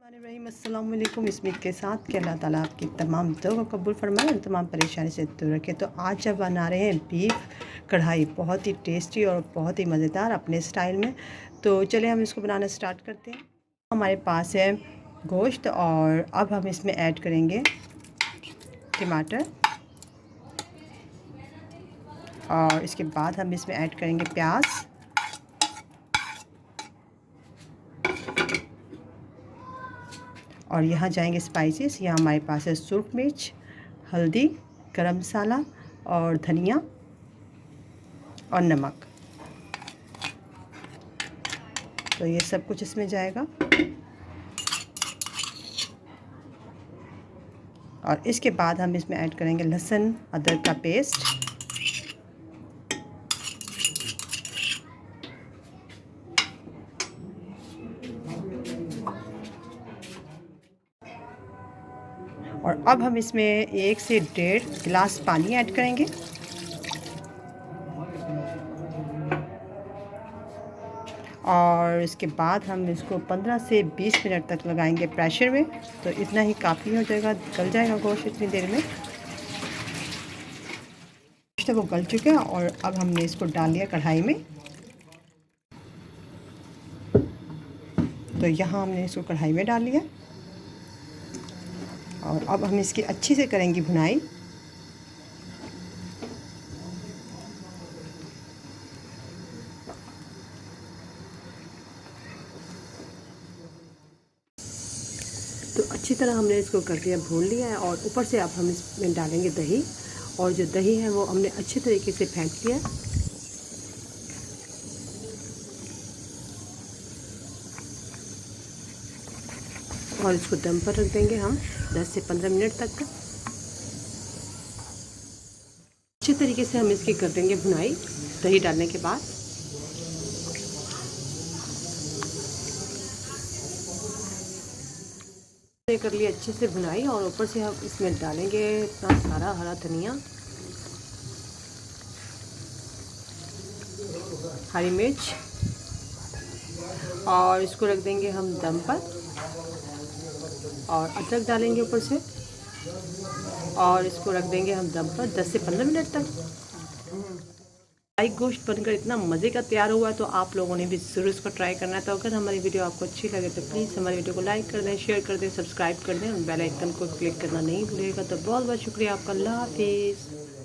अस्सलाम वालेकुम। इस उम्मीद के साथ कि अल्लाह ताला आपकी तमाम दुआ को कबूल फरमाए और तमाम परेशानी से दूर रखे। तो आज जब बना रहे हैं बीफ कढ़ाई, बहुत ही टेस्टी और बहुत ही मज़ेदार अपने स्टाइल में। तो चलिए हम इसको बनाना स्टार्ट करते हैं। हमारे पास है गोश्त और अब हम इसमें ऐड करेंगे टमाटर और इसके बाद हम इसमें ऐड करेंगे प्याज और यहाँ जाएंगे स्पाइसेस। यहाँ हमारे पास है सुर्ख मिर्च, हल्दी, गरम मसाला और धनिया और नमक। तो ये सब कुछ इसमें जाएगा और इसके बाद हम इसमें ऐड करेंगे लहसुन अदरक का पेस्ट और अब हम इसमें 1 से 1.5 गिलास पानी ऐड करेंगे और इसके बाद हम इसको 15 से 20 मिनट तक लगाएंगे प्रेशर में। तो इतना ही काफ़ी हो जाएगा, गल जाएगा गोश्त इतनी देर में। गोश्त वो गल चुका है और अब हमने इसको डाल लिया कढ़ाई में। तो यहाँ हमने इसको कढ़ाई में डाल लिया और अब हम इसकी अच्छी से करेंगे भुनाई। तो अच्छी तरह हमने इसको कर दिया, भून लिया है और ऊपर से अब हम इसमें डालेंगे दही और जो दही है वो हमने अच्छे तरीके से फेंट लिया और इसको दम पर रख देंगे हम 10 से 15 मिनट तक। अच्छे तरीके से हम इसकी कर देंगे भुनाई दही डालने के बाद। कर लिए अच्छे से भुनाई और ऊपर से हम इसमें डालेंगे इतना सारा हरा धनिया, हरी मिर्च और इसको रख देंगे हम दम पर और अदरक डालेंगे ऊपर से और इसको रख देंगे हम दम पर 10 से 15 मिनट तक। गोश्त बनकर इतना मज़े का तैयार हुआ, तो आप लोगों ने भी ज़रूर इसको ट्राई करना है। तो अगर हमारी वीडियो आपको अच्छी लगे तो प्लीज़ हमारी वीडियो को लाइक कर दें, शेयर कर दें, सब्सक्राइब कर दें और बेल आइकन को क्लिक करना नहीं भूलिएगा। तो बहुत बहुत शुक्रिया आपका। अल्लाह हाफिज़।